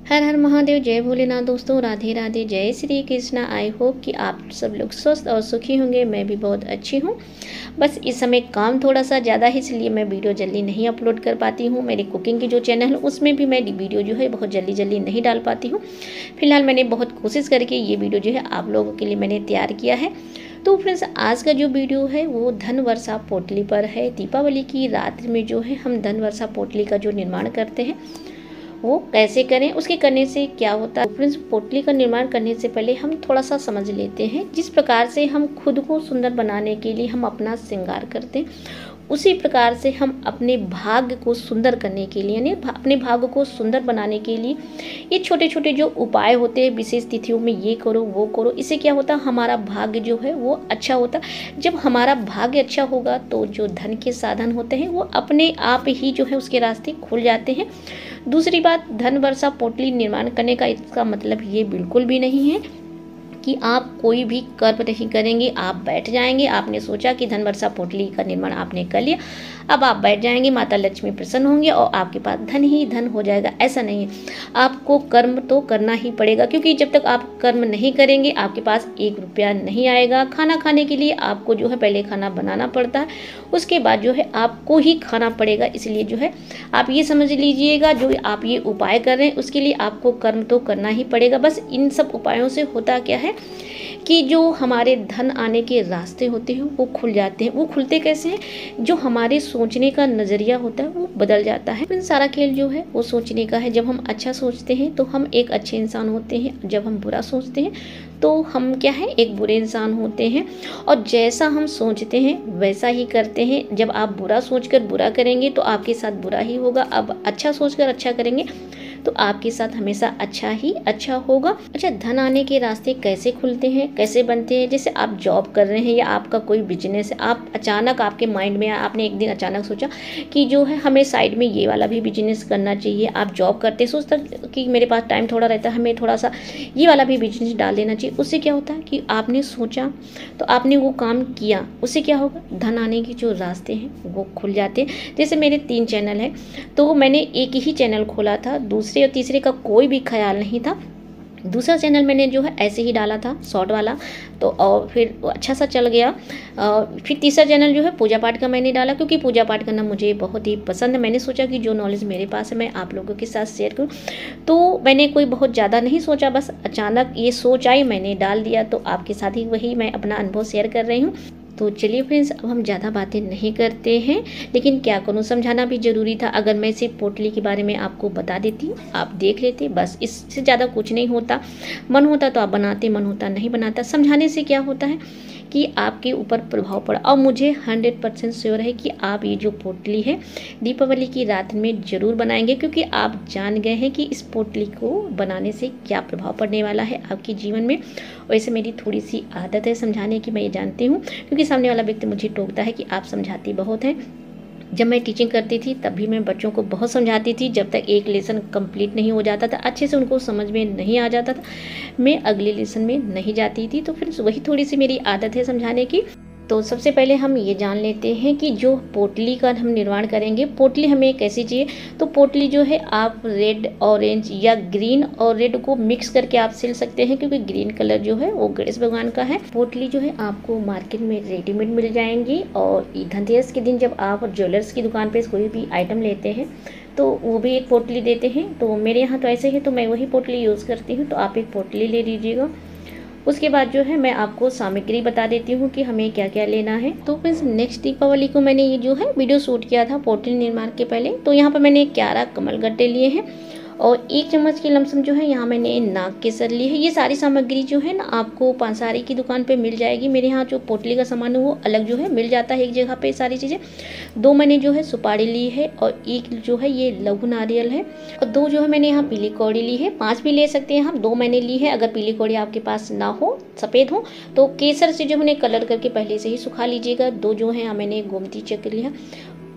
हर हर महादेव, जय भोलेनाथ। दोस्तों राधे राधे, जय श्री कृष्णा। आई होप कि आप सब लोग स्वस्थ और सुखी होंगे। मैं भी बहुत अच्छी हूँ। बस इस समय काम थोड़ा सा ज़्यादा है, इसलिए मैं वीडियो जल्दी नहीं अपलोड कर पाती हूँ। मेरी कुकिंग की जो चैनल है उसमें भी मैं वीडियो जो है बहुत जल्दी नहीं डाल पाती हूँ। फिलहाल मैंने बहुत कोशिश करके ये वीडियो जो है आप लोगों के लिए मैंने तैयार किया है। तो फ्रेंड्स, आज का जो वीडियो है वो धन वर्षा पोटली पर है। दीपावली की रात में जो है हम धन वर्षा पोटली का जो निर्माण करते हैं वो कैसे करें, उसके करने से क्या होता है। फ्रेंड्स, पोटली का निर्माण करने से पहले हम थोड़ा सा समझ लेते हैं। जिस प्रकार से हम खुद को सुंदर बनाने के लिए हम अपना श्रृंगार करते हैं, उसी प्रकार से हम अपने भाग्य को सुंदर करने के लिए, यानी अपने भाग्य को सुंदर बनाने के लिए ये छोटे छोटे जो उपाय होते हैं, विशेष तिथियों में ये करो वो करो, इससे क्या होता है, हमारा भाग्य जो है वो अच्छा होता। जब हमारा भाग्य अच्छा होगा तो जो धन के साधन होते हैं वो अपने आप ही जो है उसके रास्ते खुल जाते हैं। दूसरी बात, धन वर्षा पोटली निर्माण करने का इसका मतलब ये बिल्कुल भी नहीं है कि आप कोई भी कर्म नहीं करेंगे, आप बैठ जाएंगे। आपने सोचा कि धन वर्षा पोटली का निर्माण आपने कर लिया, अब आप बैठ जाएंगे, माता लक्ष्मी प्रसन्न होंगे और आपके पास धन ही धन हो जाएगा। ऐसा नहीं है। आपको कर्म तो करना ही पड़ेगा, क्योंकि जब तक आप कर्म नहीं करेंगे आपके पास 1 रुपया नहीं आएगा। खाना खाने के लिए आपको जो है पहले खाना बनाना पड़ता है, उसके बाद जो है आपको ही खाना पड़ेगा। इसलिए जो है आप ये समझ लीजिएगा, जो आप ये उपाय कर रहे हैं उसके लिए आपको कर्म तो करना ही पड़ेगा। बस इन सब उपायों से होता क्या है कि जो हमारे धन आने के रास्ते होते हैं वो खुल जाते हैं। वो खुलते कैसे हैं, जो हमारे सोचने का नज़रिया होता है वो बदल जाता है। फिर सारा खेल जो है वो सोचने का है। जब हम अच्छा सोचते हैं तो हम एक अच्छे इंसान होते हैं, जब हम बुरा सोचते हैं तो हम क्या है, एक बुरे इंसान होते हैं। और जैसा हम सोचते हैं वैसा ही करते हैं। जब आप बुरा सोचकर बुरा करेंगे तो आपके साथ बुरा ही होगा। अब अच्छा सोचकर अच्छा करेंगे तो आपके साथ हमेशा अच्छा ही अच्छा होगा। अच्छा, धन आने के रास्ते कैसे खुलते हैं, कैसे बनते हैं? जैसे आप जॉब कर रहे हैं या आपका कोई बिजनेस है, आप अचानक आपके माइंड में आपने एक दिन अचानक सोचा कि जो है हमें साइड में ये वाला भी बिजनेस करना चाहिए। आप जॉब करते सोचता कि मेरे पास टाइम थोड़ा रहता है, हमें थोड़ा सा ये वाला भी बिजनेस डाल देना चाहिए। उससे क्या होता है कि आपने सोचा तो आपने वो काम किया, उससे क्या होगा, धन आने के जो रास्ते हैं वो खुल जाते हैं। जैसे मेरे 3 चैनल हैं, तो मैंने एक ही चैनल खोला था, दूसरे और तीसरे का कोई भी ख्याल नहीं था। दूसरा चैनल मैंने जो है ऐसे ही डाला था, शॉर्ट वाला, तो और फिर अच्छा सा चल गया। फिर तीसरा चैनल जो है पूजा पाठ का मैंने डाला, क्योंकि पूजा पाठ करना मुझे बहुत ही पसंद है। मैंने सोचा कि जो नॉलेज मेरे पास है मैं आप लोगों के साथ शेयर करूं। तो मैंने कोई बहुत ज़्यादा नहीं सोचा, बस अचानक ये सोच आई, मैंने डाल दिया। तो आपके साथ ही वही मैं अपना अनुभव शेयर कर रही हूँ। तो चलिए फ्रेंड्स, अब हम ज़्यादा बातें नहीं करते हैं, लेकिन क्या करूँ, समझाना भी ज़रूरी था। अगर मैं सिर्फ पोटली के बारे में आपको बता देती, आप देख लेते, बस इससे ज़्यादा कुछ नहीं होता। मन होता तो आप बनाते, मन होता नहीं बनाता। समझाने से क्या होता है कि आपके ऊपर प्रभाव पड़ा। और मुझे 100% श्योर है कि आप ये जो पोटली है दीपावली की रात में ज़रूर बनाएंगे, क्योंकि आप जान गए हैं कि इस पोटली को बनाने से क्या प्रभाव पड़ने वाला है आपके जीवन में। वैसे मेरी थोड़ी सी आदत है समझाने की, मैं ये जानती हूँ, क्योंकि सामने वाला व्यक्ति मुझे टोकता है कि आप समझाती बहुत हैं। जब मैं टीचिंग करती थी तब भी मैं बच्चों को बहुत समझाती थी। जब तक एक लेसन कंप्लीट नहीं हो जाता था, अच्छे से उनको समझ में नहीं आ जाता था, मैं अगले लेसन में नहीं जाती थी। तो फिर वही थोड़ी सी मेरी आदत है समझाने की। तो सबसे पहले हम ये जान लेते हैं कि जो पोटली का हम निर्माण करेंगे, पोटली हमें कैसी चाहिए। तो पोटली जो है आप रेड, ऑरेंज या ग्रीन और रेड को मिक्स करके आप सिल सकते हैं, क्योंकि ग्रीन कलर जो है वो गणेश भगवान का है। पोटली जो है आपको मार्केट में रेडीमेड मिल जाएंगी। और धनतेरस के दिन जब आप ज्वेलर्स की दुकान पर कोई भी आइटम लेते हैं तो वो भी एक पोटली देते हैं। तो मेरे यहाँ तो ऐसे है, तो मैं वही पोटली यूज़ करती हूँ। तो आप एक पोटली ले लीजिएगा। उसके बाद जो है मैं आपको सामग्री बता देती हूँ कि हमें क्या क्या लेना है। तो फ्रेंड्स, नेक्स्ट दीपावली को मैंने ये जो है वीडियो शूट किया था पोटली निर्माण के पहले। तो यहाँ पर मैंने 11 कमल गट्टे लिए हैं और 1 चम्मच के लमसम जो है यहाँ मैंने नाग केसर लिए है। ये सारी सामग्री जो है ना आपको पांसारी की दुकान पे मिल जाएगी। मेरे यहाँ जो पोटली का सामान है वो अलग जो है मिल जाता है एक जगह पे सारी चीज़ें। 2 मैंने जो है सुपारी ली है और 1 जो है ये लघु नारियल है और 2 जो है मैंने यहाँ पीली कौड़ी ली है। 5 भी ले सकते हैं हम, 2 मैंने ली है। अगर पीली कौड़ी आपके पास ना हो, सफ़ेद हो, तो केसर से जो मैंने कलर करके पहले से ही सुखा लीजिएगा। 2 जो है मैंने गोमती चक्र लिया।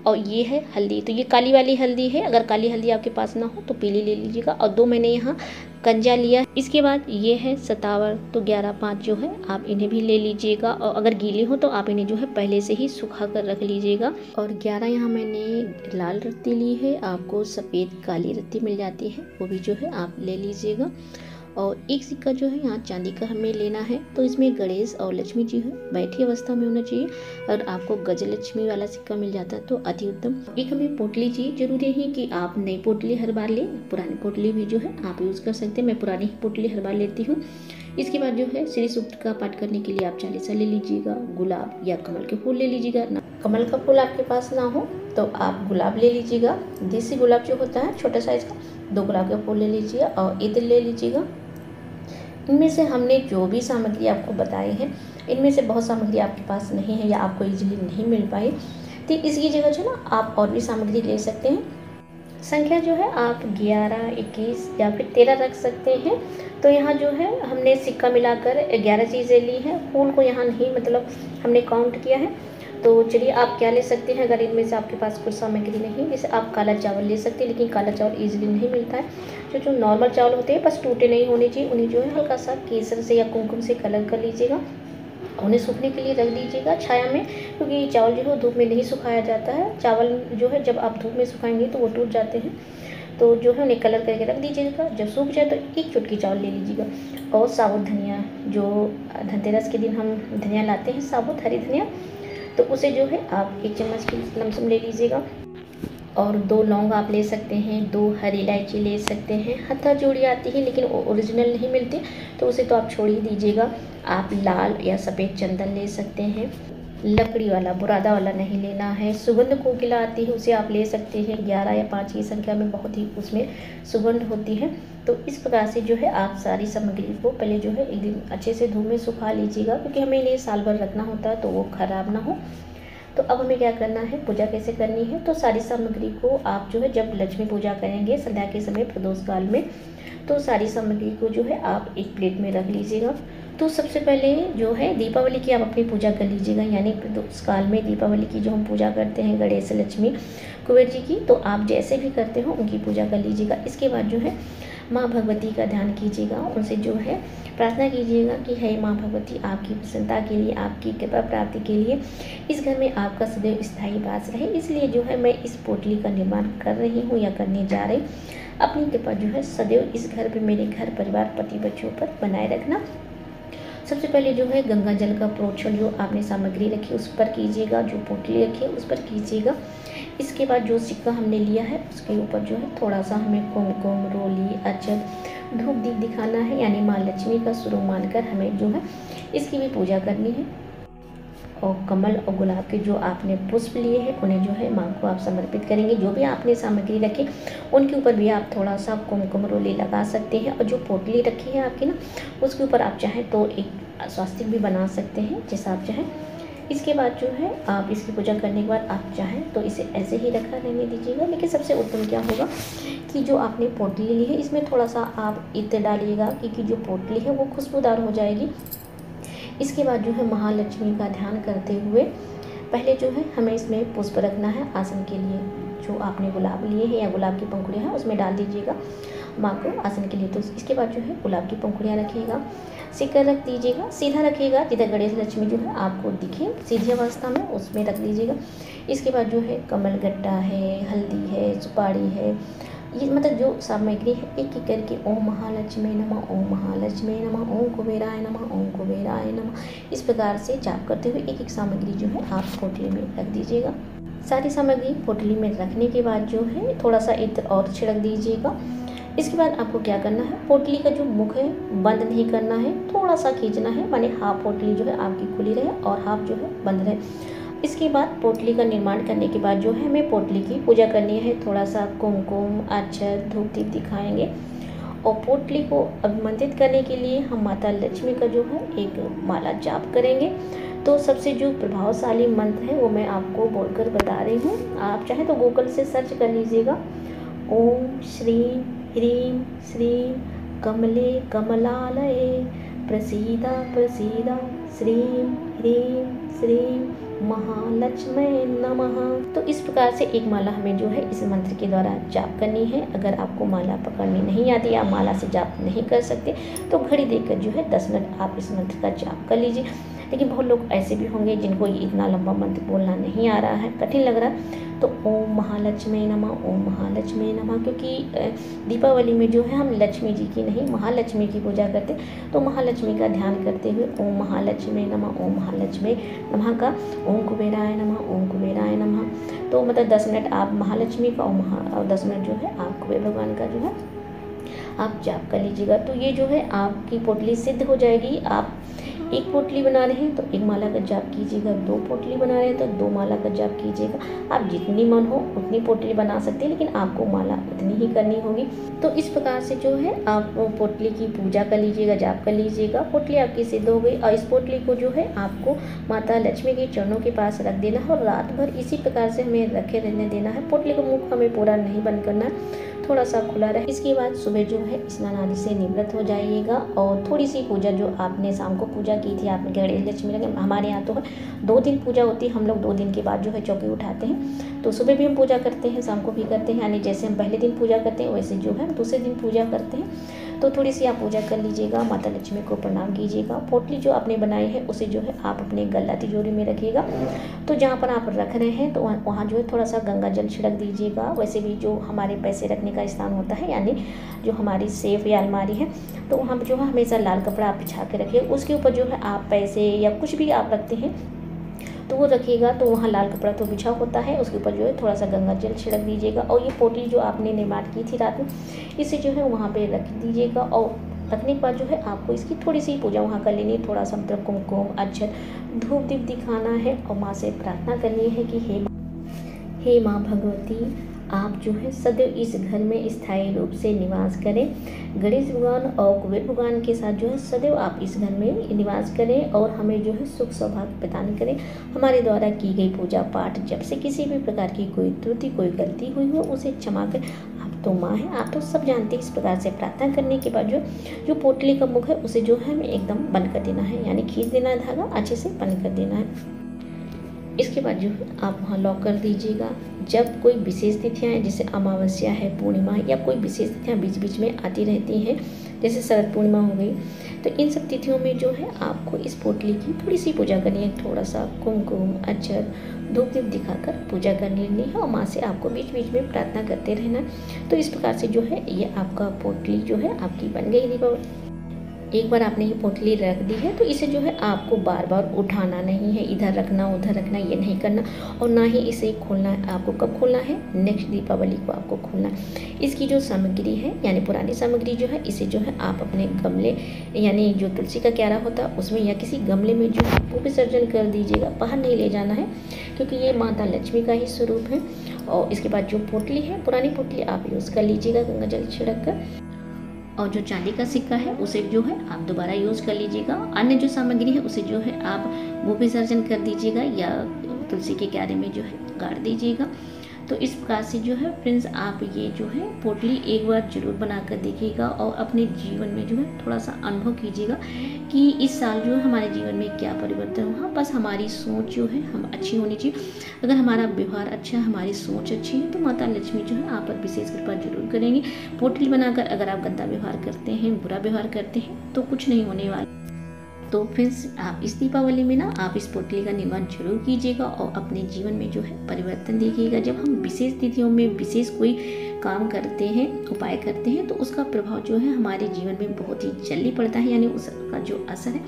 और ये है हल्दी, तो ये काली वाली हल्दी है। अगर काली हल्दी आपके पास ना हो तो पीली ले लीजिएगा। और 2 मैंने यहाँ कंजा लिया। इसके बाद ये है सतावर, तो 11-5 जो है आप इन्हें भी ले लीजिएगा। और अगर गीली हो तो आप इन्हें जो है पहले से ही सुखा कर रख लीजिएगा। और 11 यहाँ मैंने लाल रत्ती ली है, आपको सफ़ेद काली रत्ती मिल जाती है, वो भी जो है आप ले लीजिएगा। और एक सिक्का जो है यहाँ चांदी का हमें लेना है, तो इसमें गणेश और लक्ष्मी जी है बैठी अवस्था में होना चाहिए। अगर आपको गजलक्ष्मी वाला सिक्का मिल जाता है तो अति उत्तम। एक हमें पोटली चाहिए, जरूरी है कि आप नई पोटली हर बार लें, पुरानी पोटली भी जो है आप यूज़ कर सकते हैं। मैं पुरानी ही पोटली हर बार लेती हूँ। इसके बाद जो है श्री सूक्त का पाठ करने के लिए आप चालीसा ले लीजिएगा, गुलाब या कमल के फूल ले लीजिएगा। कमल का फूल आपके पास ना हो तो आप गुलाब ले लीजिएगा। देसी गुलाब जो होता है छोटा साइज का, 2 गुलाब के फूल ले लीजिएगा और इत्र ले लीजिएगा। इनमें से हमने जो भी सामग्री आपको बताई है, इनमें से बहुत सामग्री आपके पास नहीं है या आपको इजीली नहीं मिल पाई, तो इसकी जगह जो ना आप और भी सामग्री ले सकते हैं। संख्या जो है आप 11, 21 या फिर 13 रख सकते हैं। तो यहाँ जो है हमने सिक्का मिलाकर 11 चीज़ें ली हैं। फूल को यहाँ नहीं मतलब हमने काउंट किया है। तो चलिए आप क्या ले सकते हैं, अगर इनमें से आपके पास कुछ सामग्री नहीं, जैसे आप काला चावल ले सकते हैं, लेकिन काला चावल ईजिली नहीं मिलता है। जो नॉर्मल चावल होते हैं बस टूटे नहीं होने चाहिए, उन्हें जो है हल्का सा केसर से या कुमकुम से कलर कर लीजिएगा। उन्हें सूखने के लिए रख दीजिएगा छाया में, क्योंकि चावल जो है धूप में नहीं सुखाया जाता है। चावल जो है जब आप धूप में सुखाएंगे तो वो टूट जाते हैं। तो जो है उन्हें कलर करके रख दीजिएगा। जब सूख जाए तो 1 चुटकी चावल ले लीजिएगा। और साबुत धनिया, जो धनतेरस के दिन हम धनिया लाते हैं साबुत हरी धनिया, तो उसे जो है आप 1 चम्मच की लमसम ले लीजिएगा। और 2 लौंग आप ले सकते हैं, 2 हरी इलायची ले सकते हैं। हत्था जोड़ी आती है लेकिन ओरिजिनल नहीं मिलती, तो उसे तो आप छोड़ ही दीजिएगा। आप लाल या सफ़ेद चंदन ले सकते हैं, लकड़ी वाला बुरादा वाला नहीं लेना है। सुगंध कोकिला आती है, उसे आप ले सकते हैं। 11 या 5 की संख्या में बहुत ही उसमें सुगंध होती है। तो इस प्रकार से जो है आप सारी सामग्री को पहले जो है एक दिन अच्छे से धूप में सुखा लीजिएगा, क्योंकि हमें इन्हें साल भर रखना होता है तो वो ख़राब ना हो। तो अब हमें क्या करना है, पूजा कैसे करनी है। तो सारी सामग्री को आप जो है जब लक्ष्मी पूजा करेंगे संध्या के समय प्रदोष काल में, तो सारी सामग्री को जो है आप एक प्लेट में रख लीजिएगा। तो सबसे पहले जो है दीपावली की आप अपनी पूजा कर लीजिएगा, यानी प्रदोष काल में दीपावली की जो हम पूजा करते हैं गणेश, लक्ष्मी, कुबेर जी की, तो आप जैसे भी करते हो उनकी पूजा कर लीजिएगा। इसके बाद जो है माँ भगवती का ध्यान कीजिएगा, उनसे जो है प्रार्थना कीजिएगा कि हे माँ भगवती, आपकी प्रसन्नता के लिए, आपकी कृपा प्राप्ति के लिए इस घर में आपका सदैव स्थायी वास रहे। इसलिए जो है मैं इस पोटली का निर्माण कर रही हूँ या करने जा रही। अपनी कृपा जो है सदैव इस घर पर, मेरे घर परिवार पति बच्चों पर बनाए रखना। सबसे पहले जो है गंगा जल का प्रोक्षण जो आपने सामग्री रखी उस पर कीजिएगा, जो पोटली रखी है उस पर कीजिएगा। इसके बाद जो सिक्का हमने लिया है उसके ऊपर जो है थोड़ा सा हमें कुमकुम, रोली, अक्षत, धूप दीप दिखाना है, यानी माँ लक्ष्मी का स्वरूप मानकर हमें जो है इसकी भी पूजा करनी है। और कमल और गुलाब के जो आपने पुष्प लिए हैं उन्हें जो है माँ को आप समर्पित करेंगे। जो भी आपने सामग्री रखी उनके ऊपर भी आप थोड़ा सा कुमकुम रोली लगा सकते हैं। और जो पोटली रखी है आपकी ना, उसके ऊपर आप चाहें तो एक स्वास्तिक भी बना सकते हैं, जैसा आप चाहें। इसके बाद जो है आप इसकी पूजा करने के बाद आप चाहें तो इसे ऐसे ही रखा रहने दीजिएगा। लेकिन सबसे उत्तम क्या होगा कि जो आपने पोटली ली है इसमें थोड़ा सा आप इत्र डालिएगा, क्योंकि जो पोटली है वो खुशबूदार हो जाएगी। इसके बाद जो है महालक्ष्मी का ध्यान करते हुए पहले जो है हमें इसमें पुष्प रखना है आसन के लिए। जो आपने गुलाब लिए हैं या गुलाब की पंखुड़ियाँ हैं उसमें डाल दीजिएगा माँ को आसन के लिए। तो इसके बाद जो है गुलाब की पंखुड़ियाँ रखिएगा, सिक्का रख दीजिएगा, सीधा रखिएगा जिधर गणेश लक्ष्मी जो है आपको दिखे सीधी अवस्था में, उसमें रख दीजिएगा। इसके बाद जो है कमल गट्टा है, हल्दी है, सुपारी है, ये मतलब जो सामग्री है एक एक करके ओम महालक्ष्मी नमः, ओम महालक्ष्मी नमः, ओम कुबेराय नमः, ओम कुबेराय नमः, इस प्रकार से जाप करते हुए एक एक सामग्री जो है आप पोटली में रख दीजिएगा। सारी सामग्री पोटली में रखने के बाद जो है थोड़ा सा इत्र और छिड़क दीजिएगा। इसके बाद आपको क्या करना है, पोटली का जो मुख है बंद नहीं करना है, थोड़ा सा खींचना है, माने हाफ पोटली जो है आपकी खुली रहे और हाफ जो है बंद रहे। इसके बाद पोटली का निर्माण करने के बाद जो है हमें पोटली की पूजा करनी है। थोड़ा सा कुमकुम, अक्षत, धूप दीप दिखाएंगे। और पोटली को अभिमंत्रित करने के लिए हम माता लक्ष्मी का जो है एक माला जाप करेंगे। तो सबसे जो प्रभावशाली मंत्र है वो मैं आपको बोलकर बता रही हूँ। आप चाहें तो गूगल से सर्च कर लीजिएगा। ओम श्रीं ह्रीं श्रीं कमले कमलालये प्रसीदा प्रसीदा, श्रीं ह्रीं श्रीं महालक्ष्मी नमः। तो इस प्रकार से एक माला हमें जो है इस मंत्र के द्वारा जाप करनी है। अगर आपको माला पकड़नी नहीं आती या माला से जाप नहीं कर सकते तो घड़ी देखकर जो है 10 मिनट आप इस मंत्र का जाप कर लीजिए। लेकिन बहुत लोग ऐसे भी होंगे जिनको ये इतना लंबा मंत्र बोलना नहीं आ रहा है, कठिन लग रहा है, तो ओम महालक्ष्मी नमः, ओम महालक्ष्मी नमः, क्योंकि दीपावली में जो है हम लक्ष्मी जी की नहीं महालक्ष्मी की पूजा करते, तो महालक्ष्मी का ध्यान करते हुए ओम महालक्ष्मी नमः, ओम महालक्ष्मी नमः का ओम कुबेराय नमः, ओम कुबेराय नमः। तो मतलब 10 मिनट आप महालक्ष्मी का और 10 मिनट जो है आप कुबेर भगवान का जो है आप जाप कर लीजिएगा। तो ये जो है आपकी पोटली सिद्ध हो जाएगी। आप एक पोटली बना रहे हैं तो एक माला का जाप कीजिएगा, 2 पोटली बना रहे हैं तो 2 माला का जाप कीजिएगा। आप जितनी मन हो उतनी पोटली बना सकते हैं, लेकिन आपको माला उतनी ही करनी होगी। तो इस प्रकार से जो है आप पोटली की पूजा कर लीजिएगा, जाप कर लीजिएगा। पोटली आपकी सिद्ध हो गई और इस पोटली को जो है आपको माता लक्ष्मी के चरणों के पास रख देना है और रात भर इसी प्रकार से हमें रखे रहने देना है। पोटली का मुख हमें पूरा नहीं बंद करना है, थोड़ा सा खुला रहे। इसके बाद सुबह जो है स्नान आदि से निवृत्त हो जाइएगा और थोड़ी सी पूजा जो आपने शाम को पूजा की थी आपने गणेश लक्ष्मी लगे, हमारे यहाँ तो 2 दिन पूजा होती है, हम लोग 2 दिन के बाद जो है चौकी उठाते हैं। तो सुबह भी हम पूजा करते हैं, शाम को भी करते हैं, यानी जैसे हम पहले दिन पूजा करते हैं वैसे जो है दूसरे दिन पूजा करते हैं। तो थोड़ी सी आप पूजा कर लीजिएगा, माता लक्ष्मी को प्रणाम कीजिएगा। पोटली जो आपने बनाई है उसे जो है आप अपने गला तिजोरी में रखिएगा। तो जहाँ पर आप रख रहे हैं तो वहाँ जो है थोड़ा सा गंगा जल छिड़क दीजिएगा। वैसे भी जो हमारे पैसे रखने का स्थान होता है, यानी जो हमारी सेफ या अलमारी है, तो वहाँ पर जो है हमेशा लाल कपड़ा आप बिछा के रखिए। उसके ऊपर जो है आप पैसे या कुछ भी आप रखते हैं तो वो रखिएगा, तो वहाँ लाल कपड़ा तो बिछा होता है, उसके ऊपर जो है थोड़ा सा गंगा जल छिड़क दीजिएगा। और ये पोटली जो आपने निर्माण की थी रात में, इसे जो है वहाँ पे रख दीजिएगा। और रखने के बाद जो है आपको इसकी थोड़ी सी पूजा वहाँ कर लेनी है। थोड़ा सा मतलब कुमकुम अक्षत धूप दीप दिखाना है और माँ से प्रार्थना करनी है कि हे माँ भगवती, आप जो है सदैव इस घर में स्थायी रूप से निवास करें। गणेश भगवान और कुबेर भगवान के साथ जो है सदैव आप इस घर में निवास करें और हमें जो है सुख सौभाग्य प्रदान करें। हमारे द्वारा की गई पूजा पाठ जब से किसी भी प्रकार की कोई त्रुटि कोई गलती हुई हो उसे क्षमा कर। आप तो माँ हैं, आप तो सब जानते हैं। इस प्रकार से प्रार्थना करने के बाद जो पोटली का मुख है उसे जो है हमें एकदम बंद कर देना है, यानी खींच देना है धागा, अच्छे से बंद कर देना है। इसके बाद जो है आप वहाँ लॉक कर दीजिएगा। जब कोई विशेष तिथियाँ हैं, जैसे अमावस्या है, पूर्णिमा या कोई विशेष तिथियाँ बीच बीच में आती रहती हैं, जैसे शरद पूर्णिमा हो गई, तो इन सब तिथियों में जो है आपको इस पोटली की थोड़ी सी पूजा करनी है। थोड़ा सा कुमकुम अक्षत धूप दीप दिखाकर पूजा कर लेनी है और माँ से आपको बीच बीच में प्रार्थना करते रहना है। तो इस प्रकार से जो है ये आपका पोटली जो है आपकी बन गई दीपावली। एक बार आपने ये पोटली रख दी है तो इसे जो है आपको बार बार उठाना नहीं है, इधर रखना उधर रखना ये नहीं करना, और ना ही इसे खोलना है। आपको कब खोलना है? नेक्स्ट दीपावली को आपको खोलना है। इसकी जो सामग्री है यानी पुरानी सामग्री जो है इसे जो है आप अपने गमले यानी जो तुलसी का क्यारा होता है उसमें या किसी गमले में जो वो विसर्जन कर दीजिएगा। बाहर नहीं ले जाना है क्योंकि ये माता लक्ष्मी का ही स्वरूप है। और इसके बाद जो पोटली है पुरानी पोटली आप यूज़ कर लीजिएगा गंगा जल छिड़क कर, और जो चांदी का सिक्का है उसे जो है आप दोबारा यूज़ कर लीजिएगा। अन्य जो सामग्री है उसे जो है आप वो विसर्जन कर दीजिएगा या तुलसी के क्यारे में जो है गाड़ दीजिएगा। तो इस प्रकार से जो है फ्रेंड्स आप ये जो है पोटली एक बार जरूर बना कर देखिएगा और अपने जीवन में जो है थोड़ा सा अनुभव कीजिएगा कि इस साल जो है हमारे जीवन में क्या परिवर्तन हुआ। बस हमारी सोच जो है हम अच्छी होनी चाहिए। अगर हमारा व्यवहार अच्छा है, हमारी सोच अच्छी है, तो माता लक्ष्मी जो है आप पर विशेष कृपा जरूर करेंगे। पोटली बनाकर अगर आप गंदा व्यवहार करते हैं, बुरा व्यवहार करते हैं तो कुछ नहीं होने वाला। तो फ्रेंड्स आप इस दीपावली में ना आप इस पोटली का निर्माण जरूर कीजिएगा और अपने जीवन में जो है परिवर्तन देखिएगा। जब हम विशेष तिथियों में विशेष कोई काम करते हैं, उपाय करते हैं, तो उसका प्रभाव जो है हमारे जीवन में बहुत ही जल्दी पड़ता है, यानी उसका जो असर है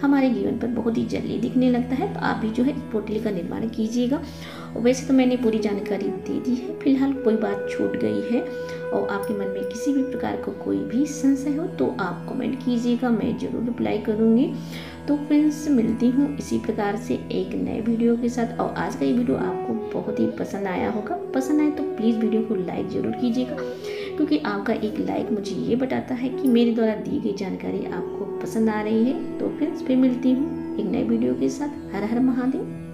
हमारे जीवन पर बहुत ही जल्दी दिखने लगता है। तो आप भी जो है इस पोटली का निर्माण कीजिएगा। वैसे तो मैंने पूरी जानकारी दे दी है, फिलहाल कोई बात छूट गई है और आपके मन में किसी भी प्रकार का कोई भी संशय हो तो आप कमेंट कीजिएगा, मैं ज़रूर रिप्लाई करूँगी। तो फ्रेंड्स मिलती हूँ इसी प्रकार से एक नए वीडियो के साथ। और आज का ये वीडियो आपको बहुत ही पसंद आया होगा। पसंद आए तो प्लीज़ वीडियो को लाइक ज़रूर कीजिएगा, क्योंकि आपका एक लाइक मुझे ये बताता है कि मेरे द्वारा दी गई जानकारी आपको पसंद आ रही है। तो फ्रेंड्स फिर मिलती हूँ एक नए वीडियो के साथ। हर हर महादेव।